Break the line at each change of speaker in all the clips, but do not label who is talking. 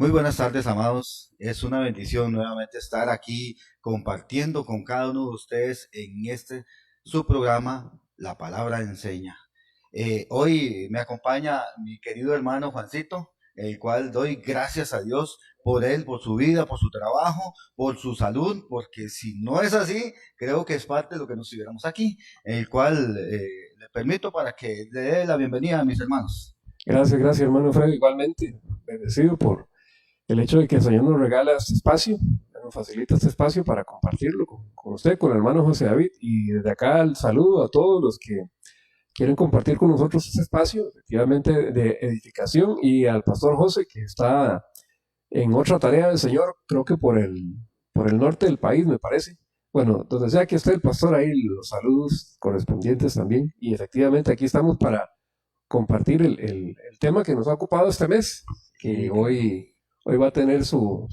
Muy buenas tardes, amados. Es una bendición nuevamente estar aquí compartiendo con cada uno de ustedes en este su programa, La Palabra Enseña. Hoy me acompaña mi querido hermano Juancito, el cual doy gracias a Dios por él, por su vida, por su trabajo, por su salud, porque si no es así, creo que es parte de lo que nos tuviéramos aquí, el cual le permito para que le dé la bienvenida a mis hermanos.
Gracias, gracias, hermano Fred. Igualmente, bendecido por el hecho de que el Señor nos regala este espacio, nos facilita este espacio para compartirlo con usted, con el hermano José David. Y desde acá el saludo a todos los que quieren compartir con nosotros este espacio, efectivamente de edificación, y al pastor José, que está en otra tarea del Señor, creo que por el norte del país, me parece. Bueno, donde sea que esté el pastor, ahí los saludos correspondientes también. Y efectivamente aquí estamos para compartir el tema que nos ha ocupado este mes, que hoy va a tener su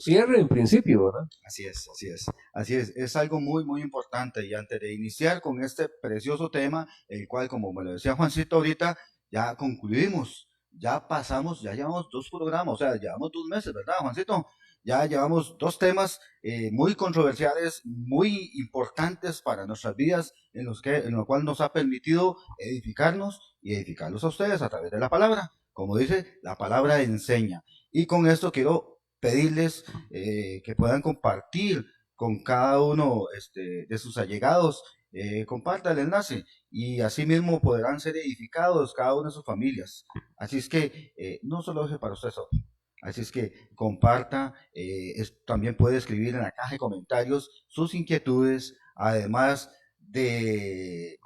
cierre en principio, ¿verdad?
Así es, así es, así es. Es algo muy, muy importante. Y antes de iniciar con este precioso tema, el cual, como me lo decía Juancito ahorita, ya concluimos, ya pasamos, ya llevamos dos programas, o sea, llevamos 2 meses, ¿verdad, Juancito? Ya llevamos dos temas muy controversiales, muy importantes para nuestras vidas, en lo cual nos ha permitido edificarnos y edificarlos a ustedes a través de la palabra. Como dice, la palabra enseña. Y con esto quiero pedirles que puedan compartir con cada uno de sus allegados. Comparta el enlace y así mismo podrán ser edificados cada una de sus familias. Así es que no solo es para usted solo. Así es que comparta, también puede escribir en la caja de comentarios sus inquietudes, además de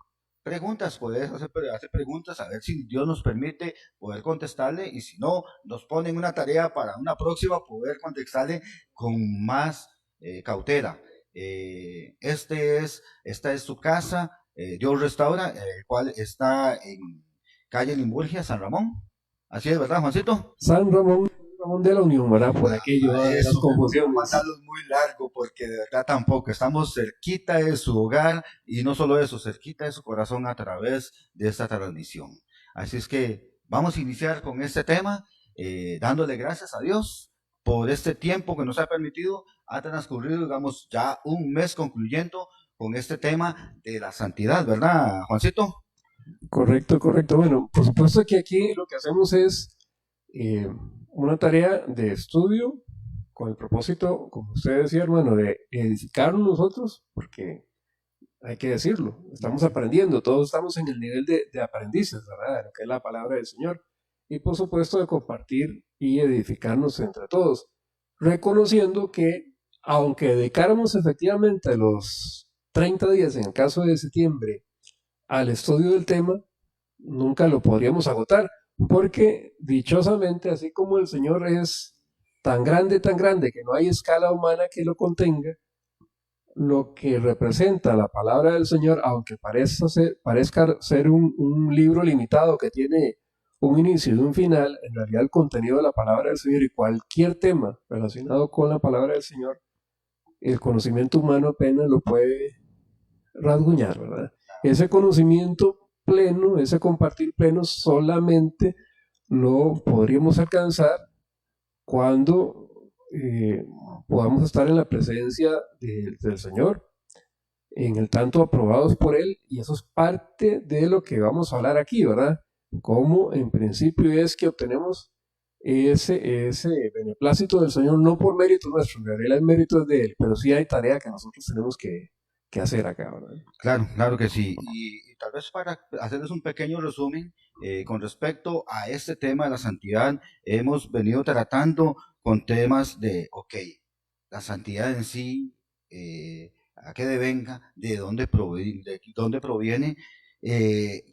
preguntas, puedes hacer preguntas a ver si Dios nos permite poder contestarle y si no, nos ponen una tarea para una próxima poder contestarle con más cautela. Esta es su casa, Dios Restaura, el cual está en calle Limburgia, San Ramón. Así es, ¿verdad, Juancito?
San Ramón, Ramón de la Unión, ¿verdad? Por aquello de las
Eso, no
confusiones.
pasarlos muy largo porque de verdad tampoco. Estamos cerquita de su hogar y no solo eso, cerquita de su corazón a través de esta transmisión. Así es que vamos a iniciar con este tema, dándole gracias a Dios por este tiempo que nos ha permitido. Ha transcurrido, digamos, ya un mes concluyendo con este tema de la santidad, ¿verdad, Juancito?
Correcto, correcto. Bueno, por supuesto que aquí lo que hacemos es eh, una tarea de estudio con el propósito, como usted decía, hermano, de edificarnos nosotros, porque hay que decirlo, estamos aprendiendo, todos estamos en el nivel de aprendices, ¿verdad? De lo que es la palabra del Señor. Y por supuesto de compartir y edificarnos entre todos, reconociendo que aunque dedicáramos efectivamente los 30 días, en el caso de septiembre, al estudio del tema, nunca lo podríamos agotar, porque dichosamente, así como el Señor es tan grande que no hay escala humana que lo contenga, lo que representa la palabra del Señor, aunque parezca ser un libro limitado que tiene un inicio y un final, en realidad el contenido de la palabra del Señor y cualquier tema relacionado con la palabra del Señor, el conocimiento humano apenas lo puede rasguñar, ¿verdad? Ese conocimiento pleno, ese compartir pleno, solamente lo podríamos alcanzar cuando podamos estar en la presencia del Señor, en el tanto aprobados por Él, y eso es parte de lo que vamos a hablar aquí, ¿verdad? Cómo en principio es que obtenemos ese beneplácito del Señor, no por mérito nuestro, en realidad el mérito es de Él, pero sí hay tarea que nosotros tenemos que hacer acá, ¿verdad?
Claro, claro que sí. Y tal vez para hacerles un pequeño resumen, con respecto a este tema de la santidad, hemos venido tratando con temas de, ok, la santidad en sí, a qué devenga, de dónde proviene.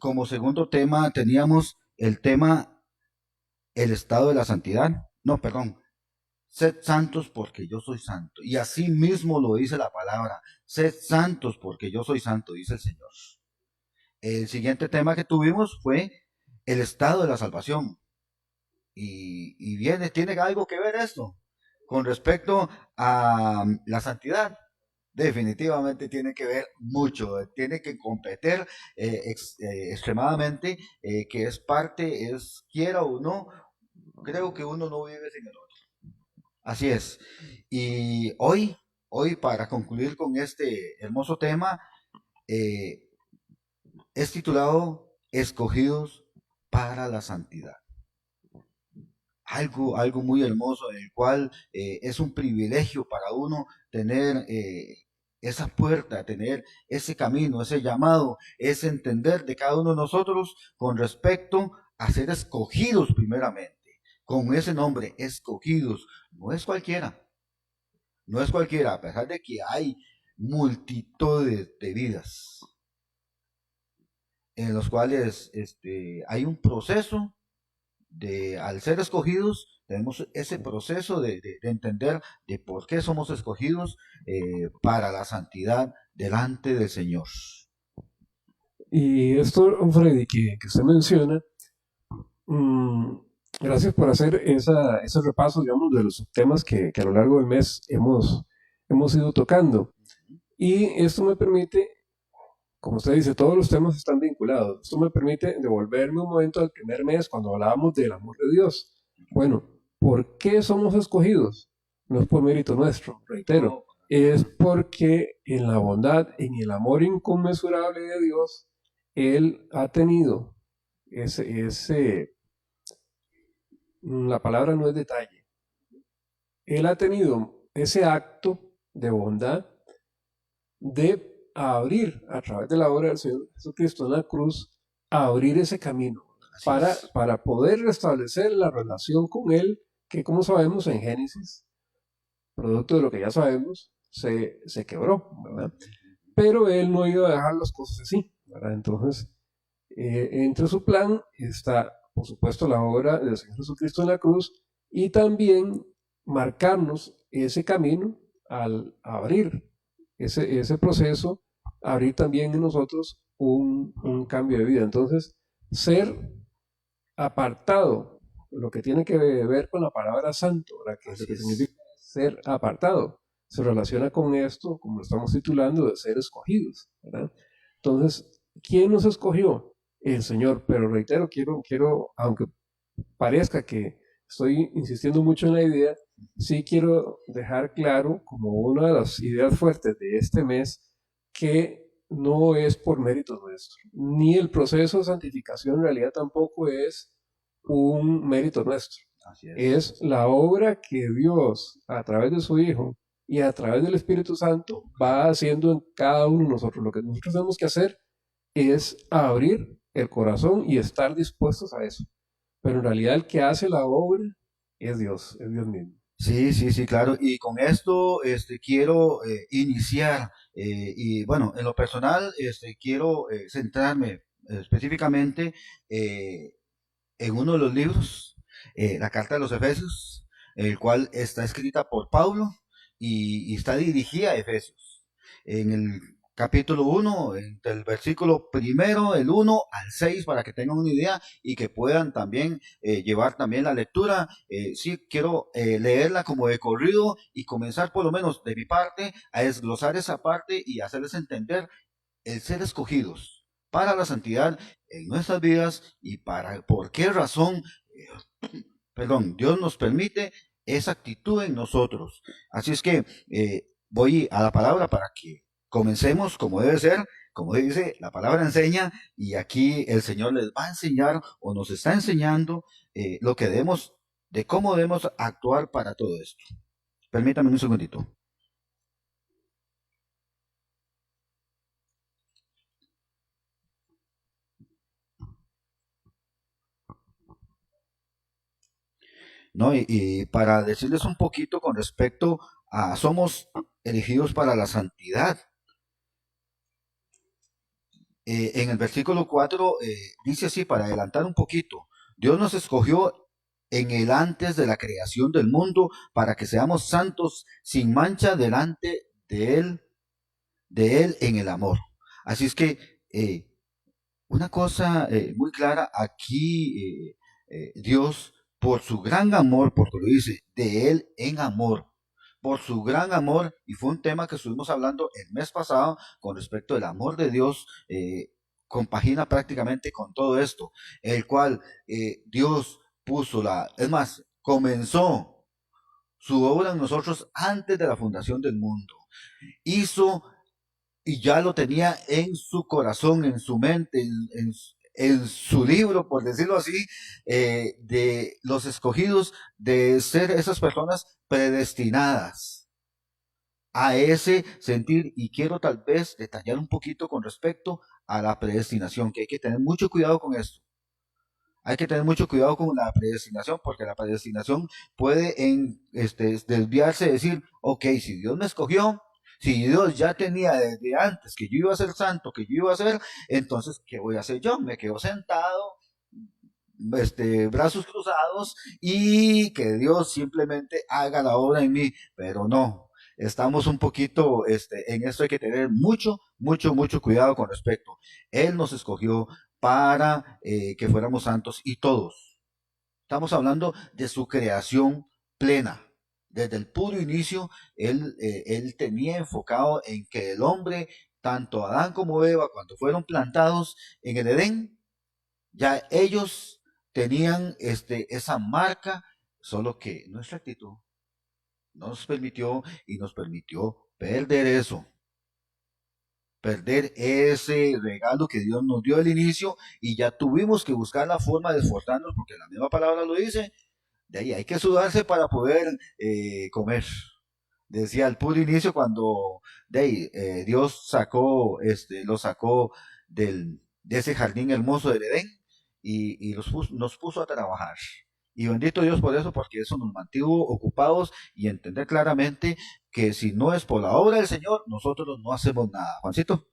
Como segundo tema teníamos el tema, el estado de la santidad. No, perdón, sed santos porque yo soy santo. Y así mismo lo dice la palabra. Sed santos porque yo soy santo, dice el Señor. El siguiente tema que tuvimos fue el estado de la salvación. Tiene algo que ver esto con respecto a la santidad. Definitivamente tiene que ver mucho, tiene que competir extremadamente, que es parte, quiera o no, creo que uno no vive sin el otro. Así es. Y hoy para concluir con este hermoso tema, eh, es titulado Escogidos para la Santidad. Algo muy hermoso, en el cual es un privilegio para uno tener esa puerta, tener ese camino, ese llamado, ese entender de cada uno de nosotros con respecto a ser escogidos primeramente. Con ese nombre, escogidos, no es cualquiera, no es cualquiera, a pesar de que hay multitudes de vidas en los cuales hay un proceso de, al ser escogidos, tenemos ese proceso de entender de por qué somos escogidos para la santidad delante del Señor.
Y esto, Freddy, que usted menciona, mm, gracias por hacer ese repaso, digamos, de los temas que a lo largo del mes hemos ido tocando. Y esto me permite, como usted dice, todos los temas están vinculados. Esto me permite devolverme un momento al primer mes cuando hablábamos del amor de Dios. Bueno, ¿por qué somos escogidos? No es por mérito nuestro, reitero. Es porque en la bondad, en el amor inconmensurable de Dios, Él ha tenido la palabra no es detalle, Él ha tenido ese acto de bondad de abrir a través de la obra del Señor Jesucristo en la cruz, abrir ese camino
Así es.
para poder restablecer la relación con Él, que como sabemos en Génesis, producto de lo que ya sabemos, se quebró, ¿verdad? Pero Él no iba a dejar las cosas así, ¿verdad? Entonces, entre su plan está, por supuesto, la obra del Señor Jesucristo en la cruz y también marcarnos ese camino al abrir ese proceso, abrir también en nosotros un cambio de vida. Entonces, ser apartado, lo que tiene que ver con la palabra santo, ¿verdad? Que es lo
Así
que
es.
significa ser apartado, se relaciona con esto, como lo estamos titulando, de ser escogidos, ¿verdad? Entonces, ¿quién nos escogió? El Señor, pero reitero, aunque parezca que estoy insistiendo mucho en la idea, sí quiero dejar claro como una de las ideas fuertes de este mes que no es por mérito nuestro, ni el proceso de santificación en realidad tampoco es un mérito nuestro.
Así es.
Es la obra que Dios, a través de su Hijo y a través del Espíritu Santo, va haciendo en cada uno de nosotros. Lo que nosotros tenemos que hacer es abrir el corazón y estar dispuestos a eso. Pero en realidad el que hace la obra es Dios mismo.
Sí, sí, sí, claro. Y con esto quiero iniciar. Y bueno, en lo personal quiero centrarme específicamente eh, en uno de los libros, la Carta de los Efesios, el cual está escrita por Pablo y está dirigida a Efesios. En el capítulo 1, entre el versículo primero, el 1 al 6, para que tengan una idea y que puedan también llevar también la lectura. Sí, quiero leerla como de corrido y comenzar por lo menos de mi parte a desglosar esa parte y hacerles entender el ser escogidos para la santidad en nuestras vidas y para por qué razón, Dios nos permite esa actitud en nosotros. Así es que voy a la palabra para que comencemos como debe ser, como dice, la palabra enseña y aquí el Señor les va a enseñar o nos está enseñando lo que debemos, de cómo debemos actuar para todo esto. Permítame un segundito. ¿No? Y para decirles un poquito con respecto a somos elegidos para la santidad. En el versículo 4 dice así, para adelantar un poquito, Dios nos escogió en el antes de la creación del mundo para que seamos santos sin mancha delante de Él en el amor. Así es que una cosa muy clara aquí, Dios, por su gran amor, porque lo dice, de Él en amor, por su gran amor, y fue un tema que estuvimos hablando el mes pasado con respecto al amor de Dios, compagina prácticamente con todo esto, el cual Dios puso es más, comenzó su obra en nosotros antes de la fundación del mundo. Hizo y ya lo tenía en su corazón, en su mente, en su libro, por decirlo así, de los escogidos, de ser esas personas predestinadas a ese sentir. Y quiero tal vez detallar un poquito con respecto a la predestinación, que hay que tener mucho cuidado con esto. Hay que tener mucho cuidado con la predestinación, porque la predestinación puede desviarse y decir, ok, si Dios me escogió, si Dios ya tenía desde antes que yo iba a ser santo, que yo iba a ser, entonces, ¿qué voy a hacer yo? Me quedo sentado, brazos cruzados y que Dios simplemente haga la obra en mí, pero no. Estamos un poquito en esto, hay que tener mucho, mucho, mucho cuidado con respecto. Él nos escogió para que fuéramos santos y todos. Estamos hablando de su creación plena. Desde el puro inicio, él tenía enfocado en que el hombre, tanto Adán como Eva, cuando fueron plantados en el Edén, ya ellos tenían esa marca, solo que nuestra actitud nos permitió y nos permitió perder eso, perder ese regalo que Dios nos dio al inicio y ya tuvimos que buscar la forma de esforzarnos porque la misma palabra lo dice, de ahí hay que sudarse para poder comer. Decía al puro inicio cuando de ahí, Dios lo sacó de ese jardín hermoso del Edén y nos puso a trabajar. Y bendito Dios por eso, porque eso nos mantuvo ocupados y entender claramente que si no es por la obra del Señor, nosotros no hacemos nada. Juancito.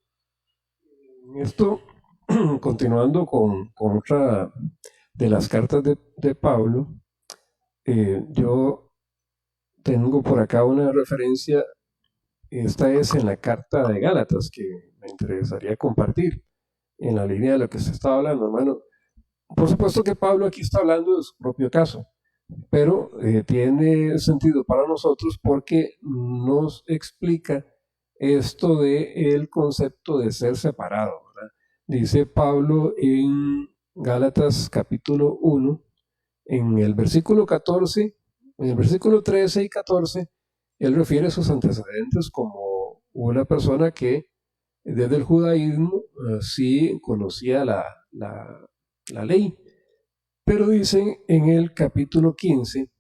Esto, continuando con otra de las cartas de Pablo, yo tengo por acá una referencia, esta es en la carta de Gálatas, que me interesaría compartir en la línea de lo que se está hablando, hermano. Por supuesto que Pablo aquí está hablando de su propio caso, pero tiene sentido para nosotros porque nos explica esto de el concepto de ser separado, ¿verdad? Dice Pablo en Gálatas capítulo 1, en el versículo 14, en el versículo 13 y 14, él refiere sus antecedentes como una persona que desde el judaísmo sí conocía la ley, pero dicen en el capítulo 15,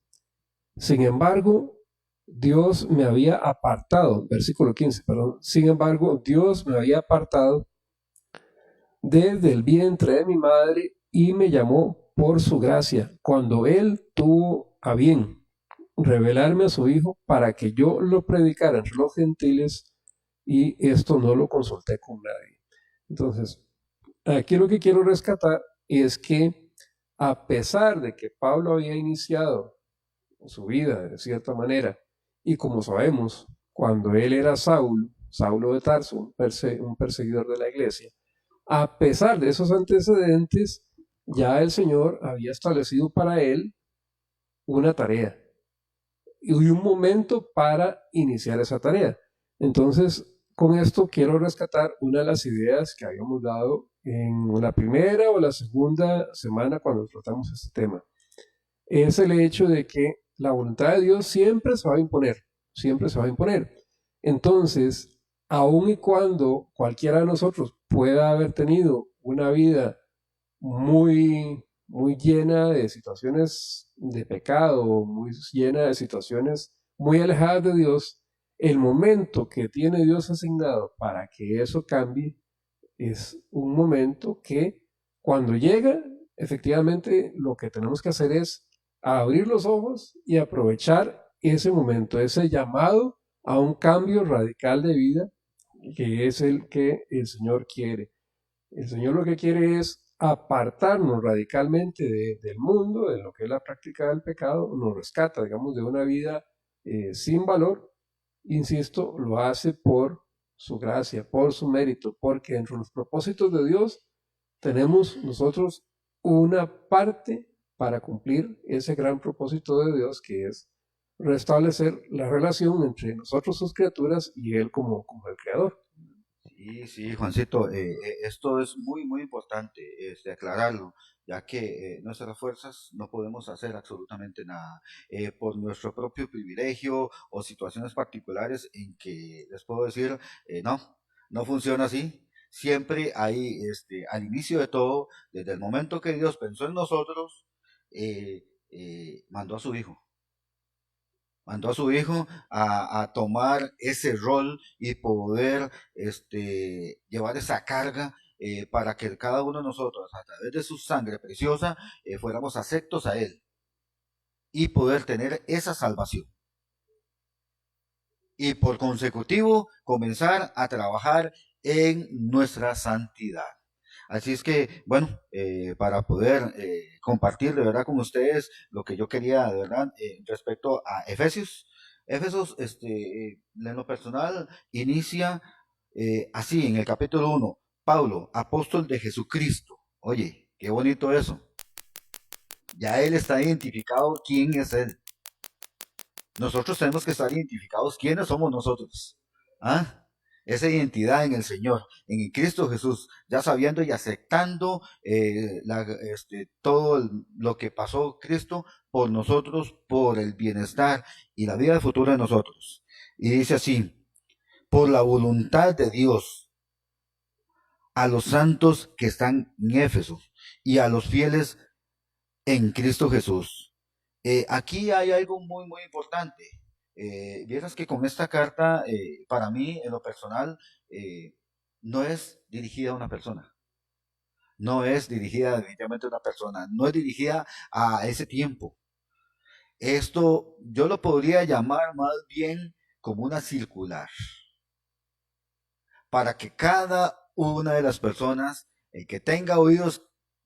sin embargo, Dios me había apartado, versículo 15, perdón, sin embargo, Dios me había apartado desde el vientre de mi madre y me llamó por su gracia, cuando Él tuvo a bien revelarme a su Hijo para que yo lo predicara entre los gentiles y esto no lo consulté con nadie. Entonces, aquí lo que quiero rescatar es que a pesar de que Pablo había iniciado su vida de cierta manera, y como sabemos, cuando él era Saulo de Tarso, un perseguidor de la iglesia, a pesar de esos antecedentes, ya el Señor había establecido para él una tarea y un momento para iniciar esa tarea. Entonces, con esto quiero rescatar una de las ideas que habíamos dado en la primera o la segunda semana cuando tratamos este tema. Es el hecho de que la voluntad de Dios siempre se va a imponer, siempre se va a imponer. Entonces, aun y cuando cualquiera de nosotros pueda haber tenido una vida muy llena de situaciones de pecado, muy llena de situaciones muy alejadas de Dios, el momento que tiene Dios asignado para que eso cambie es un momento que cuando llega, efectivamente lo que tenemos que hacer es abrir los ojos y aprovechar ese momento, ese llamado a un cambio radical de vida que es el que el Señor quiere. El Señor lo que quiere es apartarnos radicalmente del mundo, de lo que es la práctica del pecado, nos rescata, digamos, de una vida sin valor. Insisto, lo hace por su gracia, por su mérito, porque entre los propósitos de Dios tenemos nosotros una parte para cumplir ese gran propósito de Dios que es restablecer la relación entre nosotros sus criaturas y Él como el Creador.
Sí, sí, Juancito, esto es muy, muy importante aclararlo, ya que nuestras fuerzas no podemos hacer absolutamente nada por nuestro propio privilegio o situaciones particulares en que les puedo decir, no, no funciona así. Siempre hay, al inicio de todo, desde el momento que Dios pensó en nosotros, mandó a su Hijo. Mandó a su hijo a tomar ese rol y poder llevar esa carga para que cada uno de nosotros, a través de su sangre preciosa, fuéramos aceptos a Él y poder tener esa salvación. Y por consecutivo, comenzar a trabajar en nuestra santidad. Así es que, bueno, para poder compartir de verdad con ustedes lo que yo quería de verdad respecto a Efesios. Efesios, en lo personal, inicia así en el capítulo 1, Pablo, apóstol de Jesucristo. Oye, qué bonito eso. Ya él está identificado quién es él. Nosotros tenemos que estar identificados quiénes somos nosotros. ¿Ah? Esa identidad en el Señor, en el Cristo Jesús, ya sabiendo y aceptando todo lo que pasó Cristo por nosotros, por el bienestar y la vida futura de nosotros. Y dice así, por la voluntad de Dios, a los santos que están en Éfeso y a los fieles en Cristo Jesús. Aquí hay algo muy, muy importante. Vieras que con esta carta, para mí, en lo personal, eh, no es dirigida a una persona. No es dirigida definitivamente a una persona. No es dirigida a ese tiempo. Esto yo lo podría llamar más bien como una circular. Para que cada una de las personas, el que tenga oídos,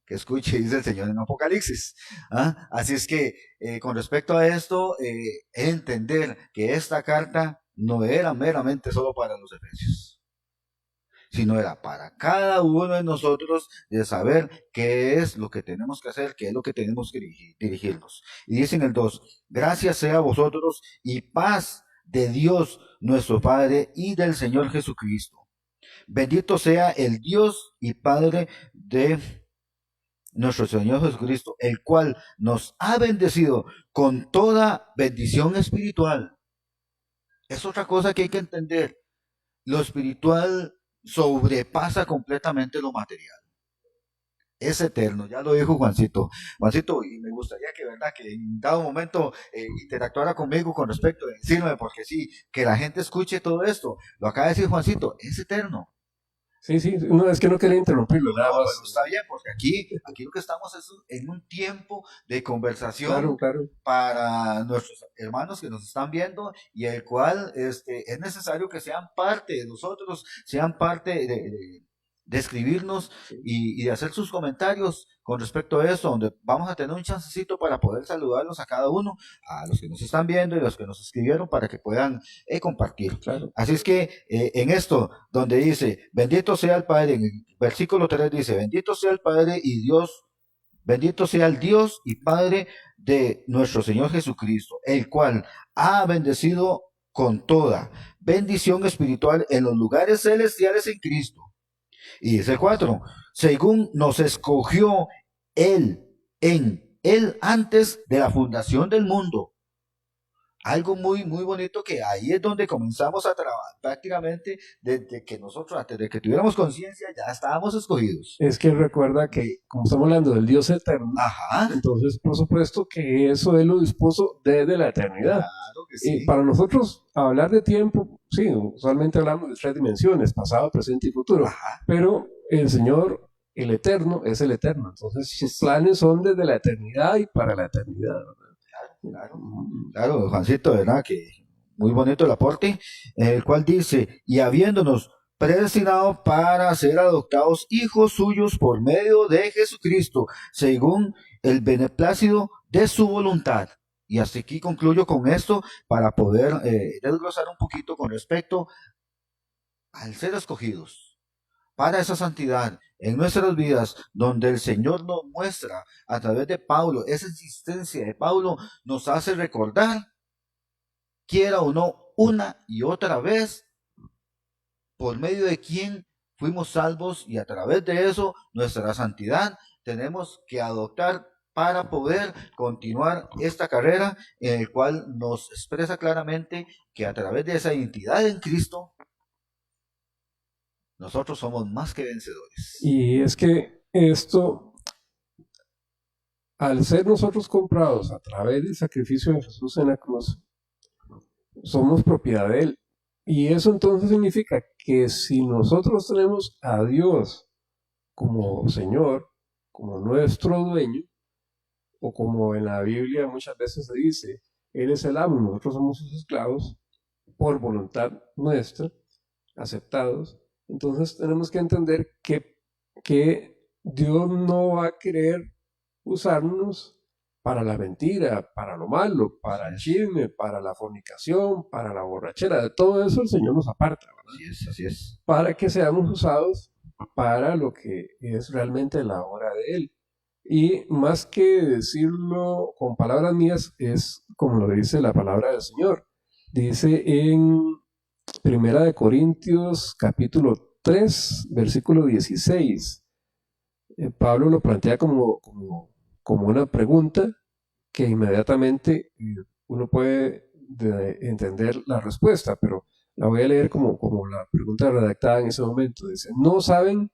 que escuche, dice el Señor en Apocalipsis. ¿Ah? Así es que con respecto a esto, entender que esta carta no era meramente solo para los efesios, sino era para cada uno de nosotros de saber qué es lo que tenemos que hacer, qué es lo que tenemos que dirigirnos. Y dice en el 2, gracias sea a vosotros y paz de Dios nuestro Padre y del Señor Jesucristo. Bendito sea el Dios y Padre de nuestro Señor Jesucristo, el cual nos ha bendecido con toda bendición espiritual. Es otra cosa que hay que entender. Lo espiritual sobrepasa completamente lo material. Es eterno, ya lo dijo Juancito. Juancito, y me gustaría que, verdad, que en dado momento interactuara conmigo con respecto a decirme, porque sí, que la gente escuche todo esto. Lo acaba de decir Juancito, es eterno.
Sí, sí, no, es que no quería interrumpirlo, nada
No, pero
más.
está bien, porque aquí lo que estamos es en un tiempo de
Claro,
conversación
claro.
para nuestros hermanos que nos están viendo y el cual es necesario que sean parte de nosotros, sean parte de escribirnos
Sí.
y de hacer sus comentarios con respecto a eso, donde vamos a tener un chancecito para poder saludarlos a cada uno, a los que nos están viendo y a los que nos escribieron para que puedan compartir.
Claro.
Así es que en esto, donde dice, bendito sea el Padre, en el versículo 3 dice, bendito sea el Padre y Dios, bendito sea el Dios y Padre de nuestro Señor Jesucristo, el cual ha bendecido con toda bendición espiritual en los lugares celestiales en Cristo. Y dice el 4, según nos escogió Él en Él antes de la fundación del mundo. Algo muy, muy bonito que ahí es donde comenzamos a trabajar prácticamente desde que nosotros, antes de que tuviéramos conciencia, ya estábamos escogidos.
Es que recuerda que, como estamos hablando del Dios eterno,
Ajá,
entonces, por supuesto que eso Él lo dispuso desde la eternidad.
claro que
Y
sí.
para nosotros, hablar de tiempo, sí, usualmente hablamos de tres dimensiones, pasado, presente y futuro,
Ajá,
pero el Señor, el eterno, es el eterno. Entonces, sus planes son desde la eternidad y para la eternidad, ¿verdad?
claro, claro, Juancito, ¿verdad? Que muy bonito el aporte, el cual dice, y habiéndonos predestinado para ser adoptados hijos suyos por medio de Jesucristo, según el beneplácito de su voluntad. Y hasta aquí concluyo con esto para poder desglosar un poquito con respecto al ser escogidos para esa santidad en nuestras vidas, donde el Señor nos muestra a través de Pablo, esa existencia de Pablo nos hace recordar, quiera o no, una y otra vez, por medio de quién fuimos salvos y a través de eso nuestra santidad tenemos que adoptar para poder continuar esta carrera en el cual nos expresa claramente que a través de esa identidad en Cristo nosotros somos más que vencedores.
Y es que esto, al ser nosotros comprados a través del sacrificio de Jesús en la cruz, somos propiedad de Él. Y eso entonces significa que si nosotros tenemos a Dios como Señor, como nuestro dueño, o como en la Biblia muchas veces se dice, Él es el amo, nosotros somos sus esclavos, por voluntad nuestra, aceptados, entonces tenemos que entender que Dios no va a querer usarnos para la mentira, para lo malo, para el chisme, para la fornicación, para la borrachera. De todo eso el Señor nos aparta, ¿verdad?
Así es, así es.
Para que seamos usados para lo que es realmente la obra de Él. Y más que decirlo con palabras mías, es como lo dice la palabra del Señor. Dice en Primera de Corintios capítulo 3 versículo 16. Pablo lo plantea como una pregunta que inmediatamente uno puede entender la respuesta, pero la voy a leer como la pregunta redactada en ese momento. Dice, ¿no saben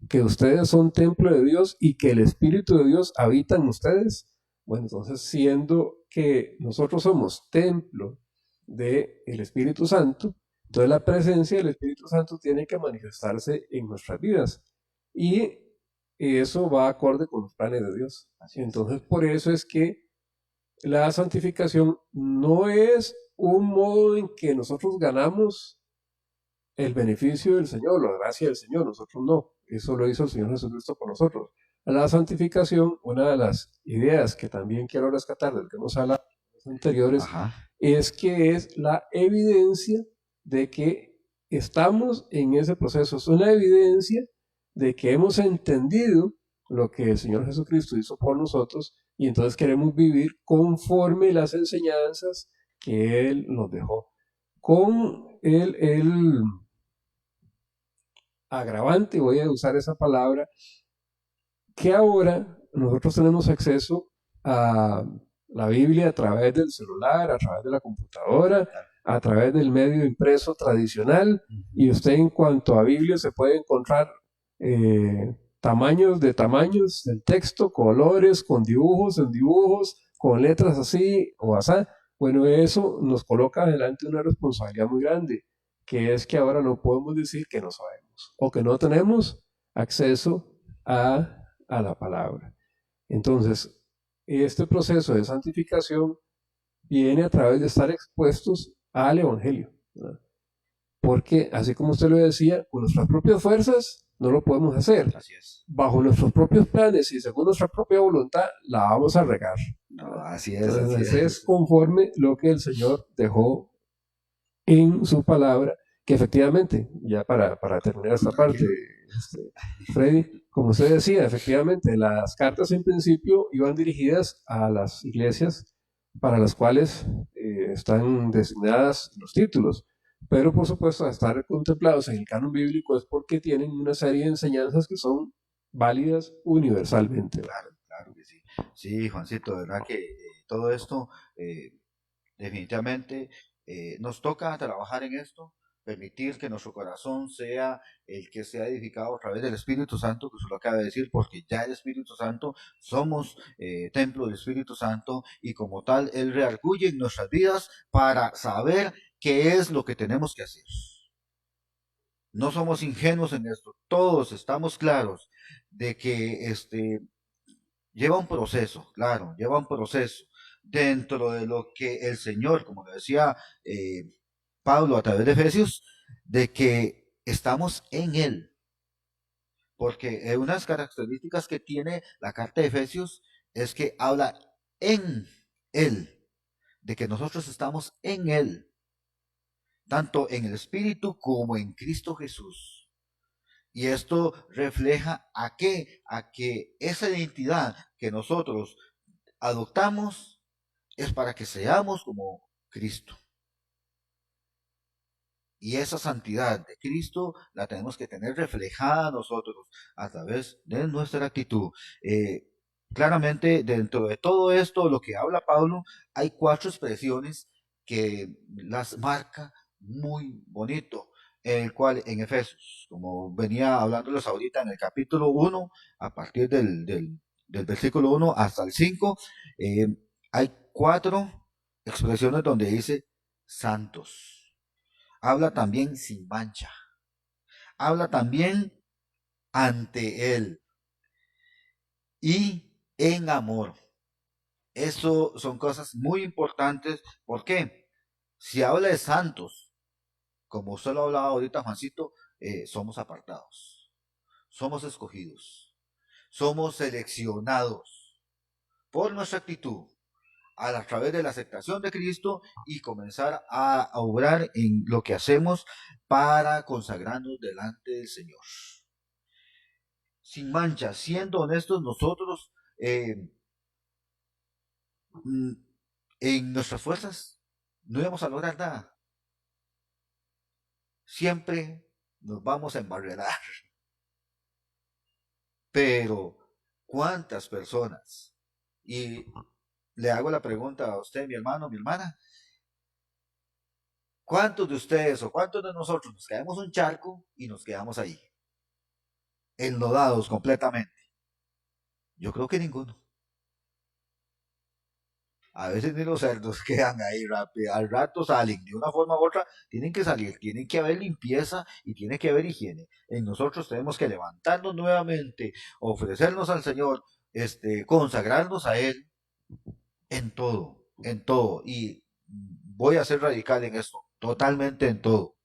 que ustedes son templo de Dios y que el Espíritu de Dios habita en ustedes? Bueno, entonces, siendo que nosotros somos templo del Espíritu Santo, entonces la presencia del Espíritu Santo tiene que manifestarse en nuestras vidas. Y eso va acorde con los planes de Dios. Entonces, por eso es que la santificación no es un modo en que nosotros ganamos el beneficio del Señor, la gracia del Señor, nosotros no. Eso lo hizo el Señor Jesucristo por nosotros. La santificación, una de las ideas que también quiero rescatar del que hemos hablado en los anteriores,
Ajá.
es que es la evidencia de que estamos en ese proceso. Es una evidencia de que hemos entendido lo que el Señor Jesucristo hizo por nosotros y entonces queremos vivir conforme las enseñanzas que Él nos dejó. Con el agravante, voy a usar esa palabra, que ahora nosotros tenemos acceso a la Biblia a través del celular, a través de la computadora, a través del medio impreso tradicional, y usted en cuanto a Biblia se puede encontrar tamaños del texto, colores, con dibujos en dibujos, con letras así o así. Bueno, eso nos coloca delante de una responsabilidad muy grande, que es que ahora no podemos decir que no sabemos o que no tenemos acceso a la palabra. Entonces, este proceso de santificación viene a través de estar expuestos al Evangelio, ¿verdad? Porque, así como usted lo decía, con nuestras propias fuerzas no lo podemos hacer.
Así es.
Bajo nuestros propios planes y según nuestra propia voluntad, la vamos a regar.
No, así es,
Entonces,
así
es conforme lo que el Señor dejó en su palabra, que efectivamente, ya para terminar esta parte, Freddy, como usted decía, efectivamente, las cartas en principio iban dirigidas a las iglesias para las cuales están designadas los títulos, pero por supuesto, a estar contemplados en el canon bíblico es porque tienen una serie de enseñanzas que son válidas universalmente.
Claro, claro que sí. Sí, Juancito, de verdad que todo esto definitivamente nos toca trabajar en esto, permitir que nuestro corazón sea el que sea edificado a través del Espíritu Santo, que se lo acaba de decir, porque ya el Espíritu Santo somos templo del Espíritu Santo y como tal Él reargulle en nuestras vidas para saber qué es lo que tenemos que hacer. No somos ingenuos en esto, todos estamos claros de que lleva un proceso, claro, lleva un proceso dentro de lo que el Señor, como le decía Pablo a través de Efesios, de que estamos en Él. Porque unas características que tiene la carta de Efesios es que habla en Él, de que nosotros estamos en Él, tanto en el Espíritu como en Cristo Jesús. Y esto refleja a qué, a que esa identidad que nosotros adoptamos es para que seamos como Cristo. Y esa santidad de Cristo la tenemos que tener reflejada nosotros a través de nuestra actitud. Eh, Claramente, dentro de todo esto, lo que habla Pablo, hay cuatro expresiones que las marca muy bonito, el cual en Efesios, como venía hablándoles ahorita en el capítulo 1, a partir del versículo 1 hasta el 5, eh, hay cuatro expresiones donde dice santos. Habla también sin mancha. Habla también ante Él y en amor. Eso son cosas muy importantes. ¿Por qué? Si habla de santos, como usted lo hablaba ahorita, Juancito, somos apartados, somos escogidos, somos seleccionados por nuestra actitud a través de la aceptación de Cristo y comenzar a obrar en lo que hacemos para consagrarnos delante del Señor. Sin mancha, siendo honestos nosotros, mm, en nuestras fuerzas no íbamos a lograr nada. Siempre nos vamos a embarrerar. Pero, ¿cuántas personas? Y le hago la pregunta a usted, mi hermano, mi hermana, ¿cuántos de ustedes o cuántos de nosotros nos caemos un charco y nos quedamos ahí, enlodados completamente? Yo creo que ninguno. A veces ni los cerdos quedan ahí rápido, al rato salen, de una forma u otra tienen que salir, tienen que haber limpieza y tiene que haber higiene. En nosotros tenemos que levantarnos nuevamente, ofrecernos al Señor, consagrarnos a Él en todo, en todo. Y voy a ser radical en esto, totalmente en todo.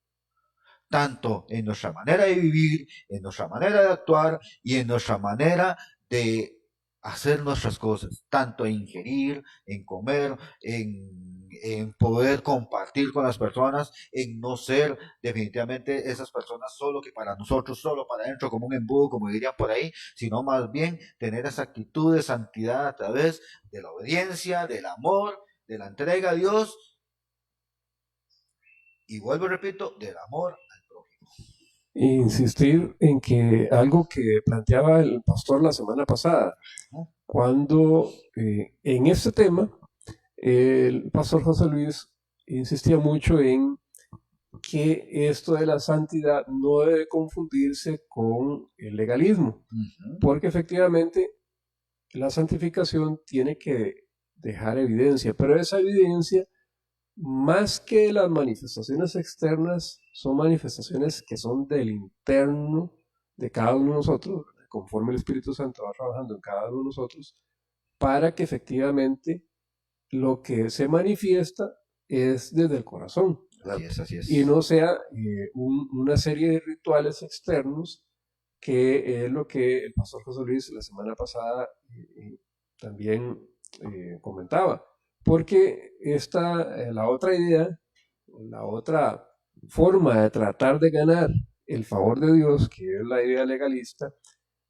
Tanto en nuestra manera de vivir, en nuestra manera de actuar y en nuestra manera de hacer nuestras cosas, tanto en ingerir, en comer, en poder compartir con las personas, en no ser definitivamente esas personas solo que para nosotros, solo para adentro, como un embudo, como dirían por ahí, sino más bien tener esa actitud de santidad a través de la obediencia, del amor, de la entrega a Dios y vuelvo y repito, del amor al prójimo.
Insistir en que algo que planteaba el pastor la semana pasada,
¿No?
cuando en este tema el pastor José Luis insistía mucho en que esto de la santidad no debe confundirse con el legalismo, porque efectivamente la santificación tiene que dejar evidencia, pero esa evidencia, más que las manifestaciones externas, son manifestaciones que son del interno de cada uno de nosotros, conforme el Espíritu Santo va trabajando en cada uno de nosotros, para que efectivamente lo que se manifiesta es desde el corazón,
Así es, así
y
es.
no sea una serie de rituales externos, que es lo que el pastor José Luis la semana pasada también comentaba. Porque la otra idea, la otra forma de tratar de ganar el favor de Dios, que es la idea legalista,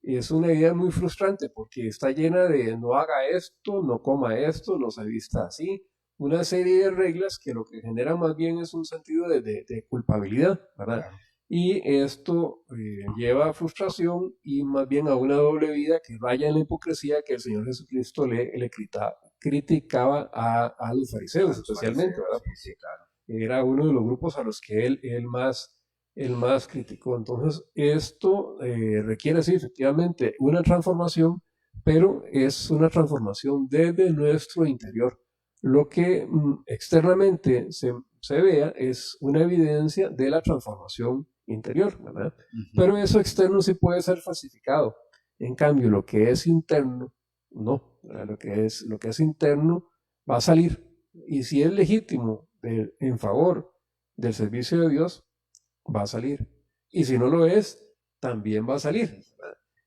es una idea muy frustrante porque está llena de no haga esto, no coma esto, no se vista así, una serie de reglas que lo que genera más bien es un sentido de culpabilidad, ¿verdad?
Claro.
Y esto lleva a frustración y más bien a una doble vida que raya en la hipocresía que el Señor Jesucristo le criticaba a los fariseos,
A los
especialmente,
fariseos,
¿verdad?
sí, sí, claro.
Era uno de los grupos a los que él más criticó. Entonces, esto requiere, sí, efectivamente, una transformación, pero es una transformación desde nuestro interior. Lo que externamente se vea es una evidencia de la transformación interior, ¿verdad? Pero eso externo sí puede ser falsificado. En cambio, lo que es interno, no. ¿Verdad? Lo que es interno va a salir. Y si es legítimo en favor del servicio de Dios, va a salir. Y si no lo es, también va a salir.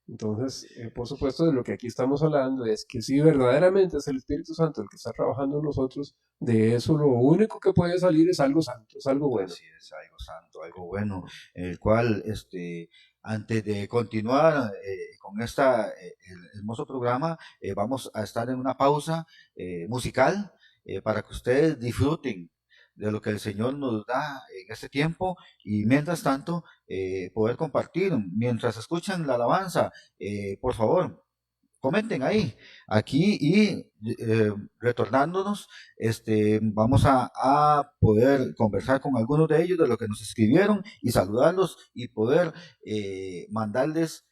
Entonces, por supuesto, de lo que aquí estamos hablando es que si verdaderamente es el Espíritu Santo el que está trabajando en nosotros, de eso lo único que puede salir es algo santo, es algo bueno.
Así es, algo santo, algo bueno, el cual, antes de continuar con el hermoso programa, vamos a estar en una pausa musical para que ustedes disfruten de lo que el Señor nos da en este tiempo y mientras tanto poder compartir. Mientras escuchan la alabanza, por favor, comenten ahí, aquí y retornándonos, vamos a poder conversar con algunos de ellos de lo que nos escribieron y saludarlos y poder mandarles,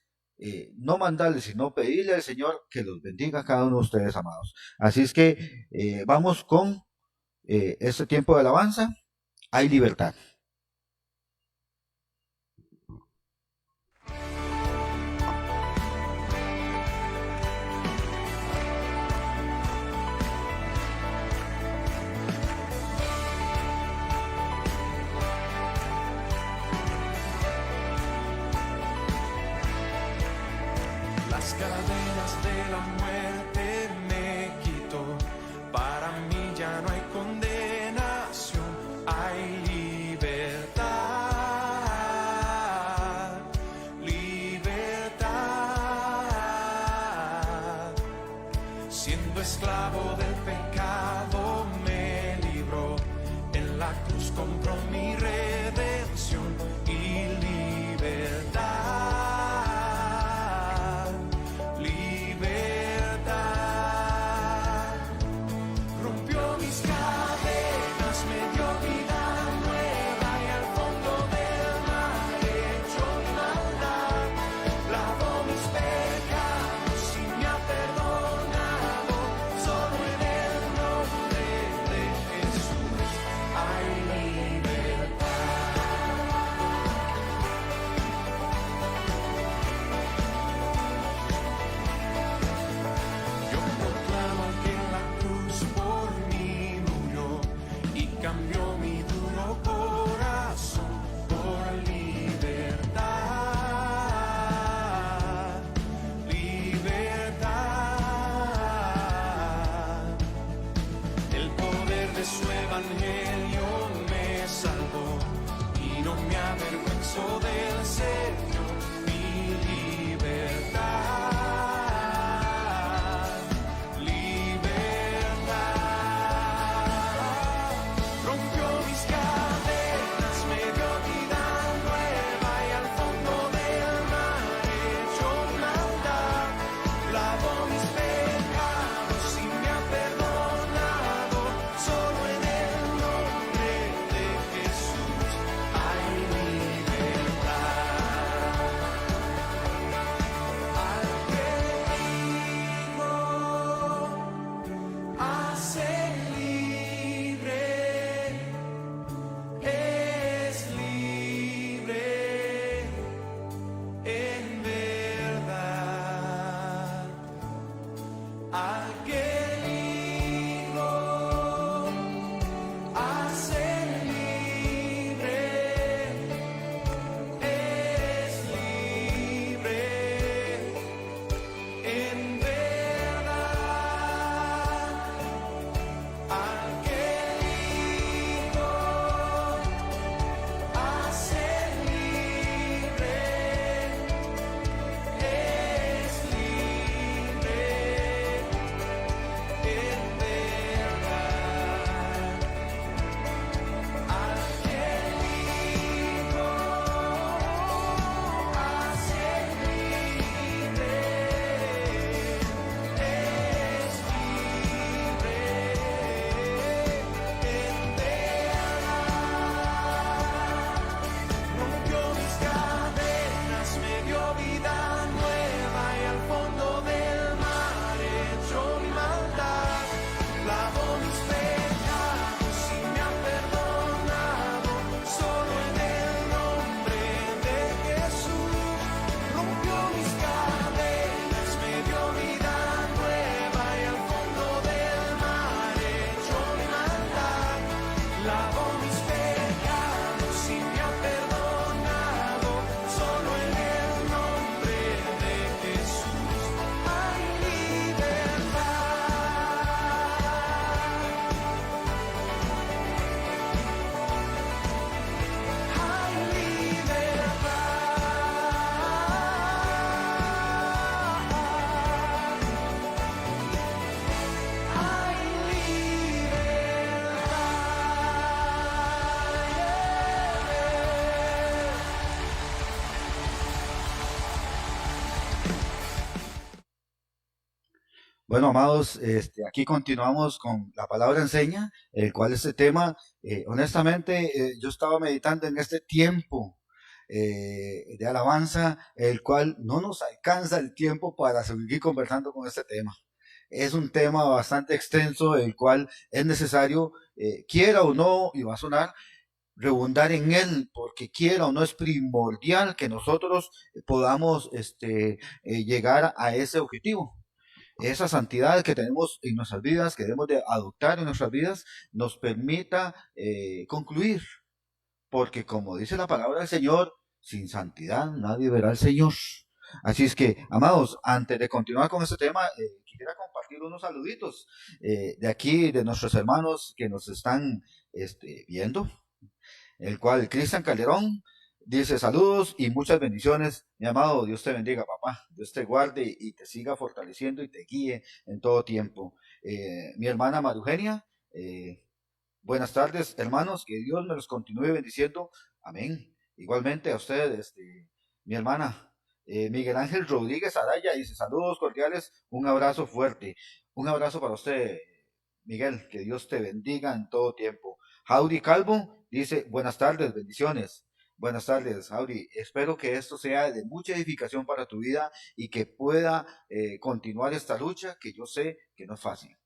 no mandarles, sino pedirle al Señor que los bendiga a cada uno de ustedes, amados. Así es que vamos con este tiempo de alabanza. Hay libertad.
Las cadenas de la muerte me quitó, para mí ya no hay condenación, hay libertad, libertad. Siendo esclavo del pecado me libró, en la cruz compró mi redención y libertad. Solo en
Bueno, amados, aquí continuamos con la palabra enseña, el cual este tema, honestamente, yo estaba meditando en este tiempo de alabanza, el cual no nos alcanza el tiempo para seguir conversando con este tema. Es un tema bastante extenso, el cual es necesario, quiera o no, y va a sonar, redundar en él, porque quiera o no es primordial que nosotros podamos llegar a ese objetivo. Esa santidad que tenemos en nuestras vidas, que debemos de adoptar en nuestras vidas, nos permita concluir. Porque como dice la palabra del Señor, sin santidad nadie verá al Señor. Así es que, amados, antes de continuar con este tema, quisiera compartir unos saluditos de aquí, de nuestros hermanos que nos están viendo, el cual Cristian Calderón dice saludos y muchas bendiciones, mi amado. Dios te bendiga, papá. Dios te guarde y te siga fortaleciendo y te guíe en todo tiempo. Mi hermana Marugenia, buenas tardes, hermanos, que Dios me los continúe bendiciendo. Amén. Igualmente a ustedes, mi hermana Miguel Ángel Rodríguez Araya dice saludos cordiales, un abrazo fuerte. Un abrazo para usted, Miguel, que Dios te bendiga en todo tiempo. Jauri Calvo dice buenas tardes, bendiciones. Buenas tardes, Jauri. Espero que esto sea de mucha edificación para tu vida y que pueda continuar esta lucha, que yo sé que no es fácil.